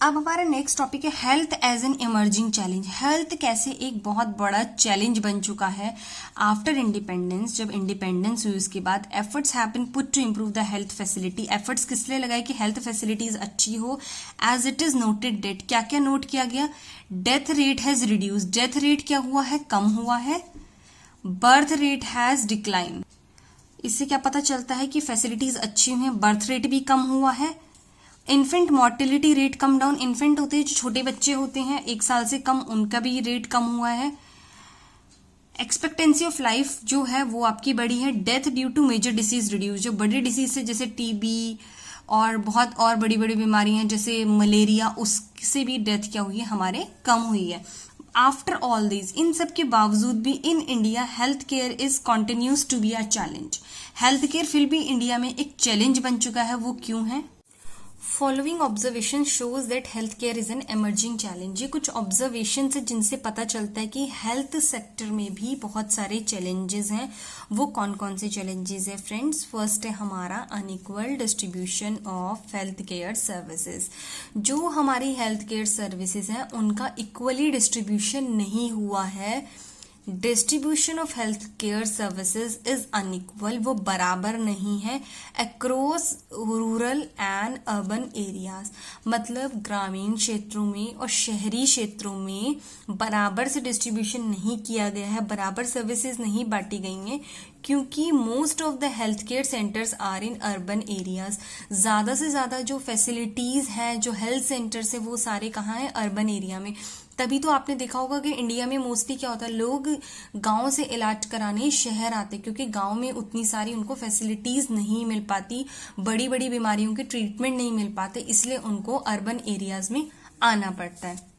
अब हमारा next topic है health as an emerging challenge. Health कैसे एक बहुत बड़ा चैलेंज बन चुका है आफ्टर इंडिपेंडेंस। जब इंडिपेंडेंस हुई उसके बाद efforts have been put to improve the health facility. Efforts किस लिए लगाए कि हेल्थ फैसिलिटीज अच्छी हो। As it is noted that, क्या क्या नोट किया गया। Death rate has reduce, death rate क्या हुआ है, कम हुआ है। बर्थ रेट हैज डिक्लाइन, इससे क्या पता चलता है कि फैसिलिटीज अच्छी हुई हैं, बर्थ रेट भी कम हुआ है। Infant mortality rate come down, infant होते हैं जो छोटे बच्चे होते हैं 1 साल से कम, उनका भी रेट कम हुआ है। एक्सपेक्टेंसी ऑफ लाइफ जो है वो आपकी बढ़ी है। Death due to major disease reduce, जो बड़ी डिसीज से जैसे टीबी और बहुत और बड़ी बड़ी बीमारियां जैसे मलेरिया, उससे भी डेथ क्या हुई है हमारे कम हुई है। आफ्टर ऑल दिस, इन सब के बावजूद भी in India health care is continues to be a challenge. Health care फिर भी इंडिया में एक चैलेंज बन चुका है, वो क्यों है। Following observation shows that health care is an emerging challenge. ये कुछ ऑब्जर्वेशन है जिनसे पता चलता है कि हेल्थ सेक्टर में भी बहुत सारे चैलेंजेस हैं। वो कौन कौन से चैलेंजेस है फ्रेंड्स। फर्स्ट है हमारा unequal distribution of health care services. जो हमारी हेल्थ केयर सर्विसेज हैं उनका इक्वली डिस्ट्रीब्यूशन नहीं हुआ है। Distribution of health care services is unequal, वो बराबर नहीं है across rural and urban areas. मतलब ग्रामीण क्षेत्रों में और शहरी क्षेत्रों में बराबर से डिस्ट्रीब्यूशन नहीं किया गया है, बराबर सर्विसेज नहीं बांटी गई हैं, क्योंकि most of the health care centres are in urban areas. ज़्यादा से ज़्यादा जो फैसिलिटीज़ हैं, जो हेल्थ सेंटर्स है, वो सारे कहाँ हैं, अर्बन एरिया में। तभी तो आपने देखा होगा कि इंडिया में मोस्टली क्या होता है, लोग गांव से इलाज कराने शहर आते, क्योंकि गांव में उतनी सारी उनको फैसिलिटीज नहीं मिल पाती, बड़ी बड़ी बीमारियों के ट्रीटमेंट नहीं मिल पाते, इसलिए उनको अर्बन एरियाज में आना पड़ता है।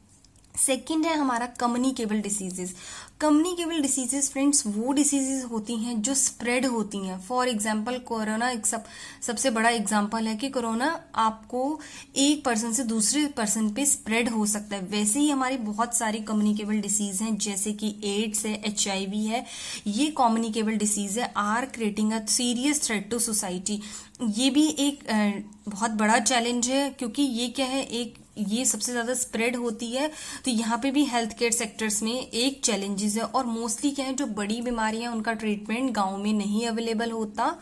सेकेंड है हमारा communicable diseases. Communicable diseases friends वो डिसीजेस होती हैं जो स्प्रेड होती हैं। फॉर एग्जांपल कोरोना एक सबसे बड़ा एग्जांपल है कि कोरोना आपको एक पर्सन से दूसरे पर्सन पे स्प्रेड हो सकता है। वैसे ही हमारी बहुत सारी कम्युनिकेबल डिसीज हैं, जैसे कि एड्स है, HIV है, ये कम्युनिकेबल डिसीज है, are creating a serious threat to society. ये भी एक बहुत बड़ा चैलेंज है, क्योंकि ये क्या है, ये सबसे ज्यादा स्प्रेड होती है। तो यहाँ पे भी हेल्थ केयर सेक्टर्स में एक चैलेंजेस है। और मोस्टली क्या है, जो बड़ी बीमारियां उनका ट्रीटमेंट गांव में नहीं अवेलेबल होता,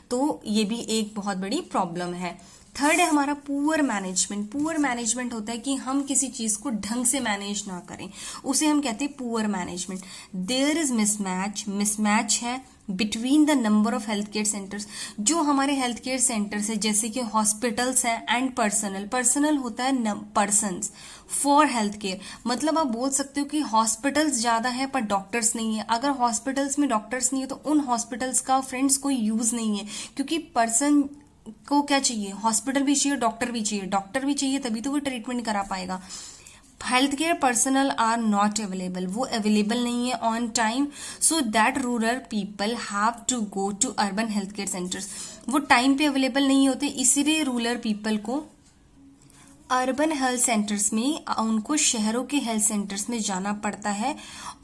तो ये भी एक बहुत बड़ी प्रॉब्लम है। थर्ड है हमारा पुअर मैनेजमेंट। पुअर मैनेजमेंट होता है कि हम किसी चीज को ढंग से मैनेज ना करें, उसे हम कहते हैं poor management. There is mismatch है between the number of health care centres. जो हमारे हेल्थ केयर सेंटर्स है, जैसे कि हॉस्पिटल्स है, एंड पर्सनल होता है पर्सन्स फॉर हेल्थ केयर। मतलब आप बोल सकते हो कि हॉस्पिटल्स ज्यादा है पर डॉक्टर्स नहीं है। अगर हॉस्पिटल्स में डॉक्टर्स नहीं है तो उन हॉस्पिटल्स का फ्रेंड्स कोई यूज नहीं है, क्योंकि पर्सन को क्या चाहिए, हॉस्पिटल भी चाहिए, डॉक्टर भी चाहिए। डॉक्टर भी चाहिए तभी तो वो ट्रीटमेंट करा पाएगा। Health care personal are not available, वो अवेलेबल नहीं है on time, so that rural people have to go to urban health care centres. वो टाइम पे अवेलेबल नहीं होते, इसीलिए रूरल पीपल को अर्बन हेल्थ सेंटर्स में, उनको शहरों के हेल्थ सेंटर्स में जाना पड़ता है,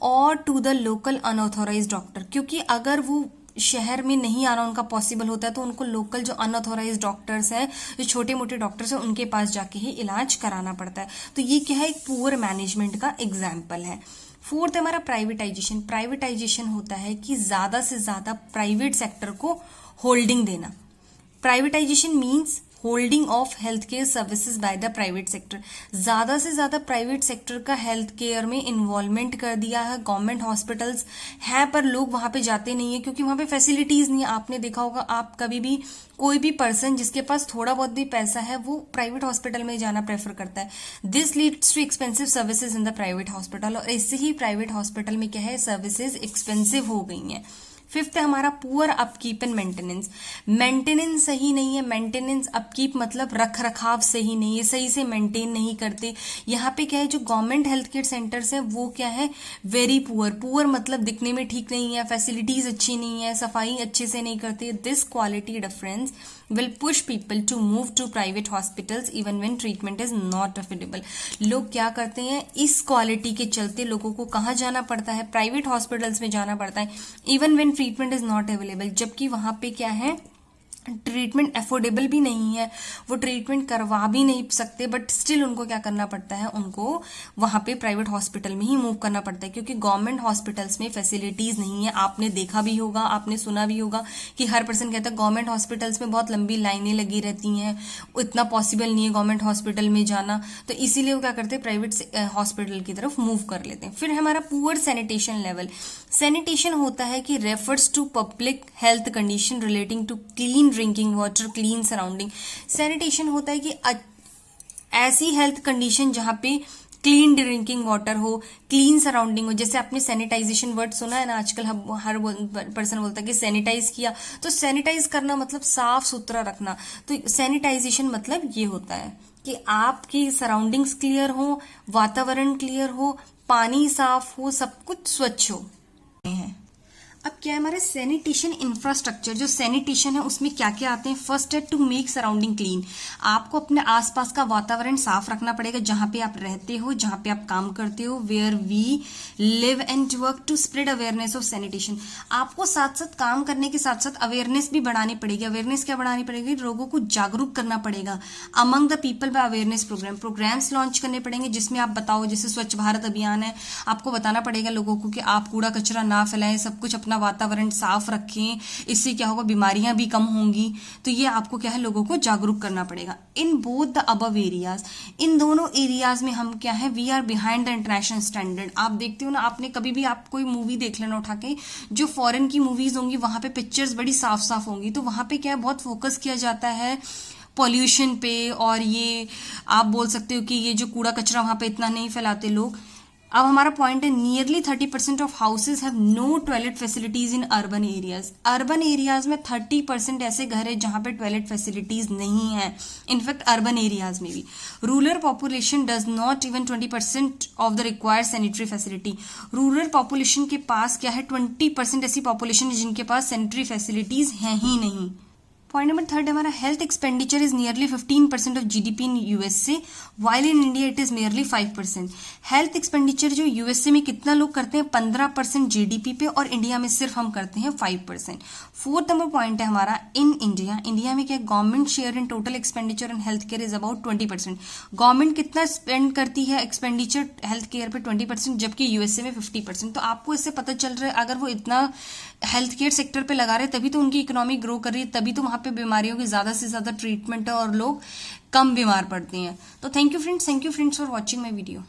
और to the local unauthorized doctor. क्योंकि अगर वो शहर में नहीं आना उनका पॉसिबल होता है, तो उनको लोकल जो अनऑथोराइज्ड डॉक्टर्स हैं, जो छोटे मोटे डॉक्टर्स हैं, उनके पास जाके ही इलाज कराना पड़ता है। तो ये क्या है, एक पुअर मैनेजमेंट का एग्जाम्पल है। फोर्थ है हमारा प्राइवेटाइजेशन। प्राइवेटाइजेशन होता है कि ज्यादा से ज्यादा प्राइवेट सेक्टर को होल्डिंग देना। Privatisation means holding of health care services by the private sector. ज्यादा से ज्यादा प्राइवेट सेक्टर का हेल्थ केयर में इन्वॉल्वमेंट कर दिया है। गवर्नमेंट हॉस्पिटल्स है पर लोग वहां पे जाते नहीं है, क्योंकि वहां पे फैसिलिटीज नहीं है। आपने देखा होगा, आप कभी भी कोई भी पर्सन जिसके पास थोड़ा बहुत भी पैसा है, वो प्राइवेट हॉस्पिटल में जाना प्रेफर करता है। This leads too expensive services in the private hospital, और इससे ही प्राइवेट हॉस्पिटल में क्या है, सर्विसेज एक्सपेंसिव हो गई हैं। फिफ्थ है हमारा poor upkeep and maintenance. Maintenance सही नहीं है। मेंटेनेंस, अपकीप मतलब रख रखाव सही नहीं है, सही से मेंटेन नहीं करते। यहाँ पे क्या है, जो गवर्नमेंट हेल्थ केयर सेंटर्स है वो क्या है, वेरी पुअर। पुअर मतलब दिखने में ठीक नहीं है, फैसिलिटीज अच्छी नहीं है, सफाई अच्छे से नहीं करते। This quality difference will push people to move to private hospitals even when treatment is not affordable। लोग क्या करते हैं, इस क्वालिटी के चलते लोगों को कहाँ जाना पड़ता है, प्राइवेट हॉस्पिटल्स में जाना पड़ता है, even when treatment is not available, जबकि वहां पे क्या है, ट्रीटमेंट अफोर्डेबल भी नहीं है, वो ट्रीटमेंट करवा भी नहीं सकते, बट स्टिल उनको क्या करना पड़ता है, उनको वहां पे प्राइवेट हॉस्पिटल में ही मूव करना पड़ता है, क्योंकि गवर्नमेंट हॉस्पिटल्स में फैसिलिटीज नहीं है। आपने देखा भी होगा, आपने सुना भी होगा कि हर पर्सन कहता है गवर्नमेंट हॉस्पिटल्स में बहुत लंबी लाइनें लगी रहती हैं, इतना पॉसिबल नहीं है गवर्नमेंट हॉस्पिटल में जाना, तो इसीलिए वो क्या करते हैं, प्राइवेट हॉस्पिटल की तरफ मूव कर लेते हैं। फिर हमारा पुअर सैनिटेशन लेवल। सैनिटेशन होता है कि refers to public health condition relating to clean drinking water, clean surrounding. Sanitation होता है कि ऐसी हेल्थ कंडीशन जहां पे क्लीन ड्रिंकिंग वाटर हो, क्लीन सराउंडिंग हो। जैसे आपने सैनिटाइजेशन वर्ड सुना है ना, आजकल हर पर्सन बोलता है कि सैनिटाइज किया, तो सैनिटाइज करना मतलब साफ सुथरा रखना। तो सैनिटाइजेशन मतलब ये होता है कि आपकी सराउंडिंग्स क्लियर हो, वातावरण क्लियर हो, पानी साफ हो, सब कुछ स्वच्छ हो। अब क्या है हमारे सैनिटेशन इंफ्रास्ट्रक्चर, जो सैनिटेशन है उसमें क्या क्या आते हैं। फर्स्ट है टू मेक सराउंडिंग क्लीन। आपको अपने आसपास का वातावरण साफ रखना पड़ेगा, जहां पे आप रहते हो, जहां पे आप काम करते हो, where we live and work, to spread awareness of sanitation. आपको साथ साथ काम करने के साथ साथ अवेयरनेस भी बढ़ानी पड़ेगी। अवेयरनेस क्या बढ़ानी पड़ेगी, लोगों को जागरूक करना पड़ेगा among the people by awareness programmes launch करने पड़ेंगे, जिसमें आप बताओ, जैसे स्वच्छ भारत अभियान है, आपको बताना पड़ेगा लोगों को कि आप कूड़ा कचरा ना फैलाएं, सब कुछ अपना वातावरण साफ रखें, इससे क्या होगा, बीमारियां भी कम होंगी। तो ये आपको क्या है, लोगों को जागरूक करना पड़ेगा। In both the above areas, इन दोनों एरियाज में हम क्या है, we are behind the international standard. आप देखते हो ना, आपने कभी भी आप कोई मूवी देख लेना उठा के, जो फॉरेन की मूवीज होंगी वहां पे पिक्चर्स बड़ी साफ साफ होंगी, तो वहां पे क्या है, बहुत फोकस किया जाता है पॉल्यूशन पे, और ये आप बोल सकते हो कि ये जो कूड़ा कचरा वहां पे इतना नहीं फैलाते लोग। अब हमारा पॉइंट है, nearly 30% of houses have no toilet facilities in urban areas. Urban areas में 30% ऐसे घर है जहां पे टॉयलेट फैसिलिटीज नहीं है, इनफैक्ट अर्बन एरियाज में भी। Rural population does not even 20% of the required sanitary facility. Rural population के पास क्या है, 20% ऐसी पॉपुलेशन है जिनके पास सैनिटरी फैसिलिटीज है ही नहीं। पॉइंट नंबर थर्ड हमारा, health expenditure is nearly 15% of GDP in USA, while in India it is nearly 5%। Health expenditure जो यूएसए में कितना लोग करते हैं, 15% जीडीपी पे, और इंडिया में सिर्फ हम करते हैं 5%। फोर्थ नंबर पॉइंट है हमारा, इन इंडिया, इंडिया में क्या, government share in total expenditure in health care is about 20%। Government कितना स्पेंड करती है एक्सपेंडिचर हेल्थ केयर पे, 20%, जबकि यूएसए में 50%। तो आपको इससे पता चल रहा है, अगर वो इतना हेल्थ केयर सेक्टर पे लगा रहे तभी तो उनकी इकोनॉमी ग्रो कर रही है, तभी तो वहां पे बीमारियों की ज्यादा से ज्यादा ट्रीटमेंट है और लोग कम बीमार पड़ते हैं। तो thank you friends for watching my video.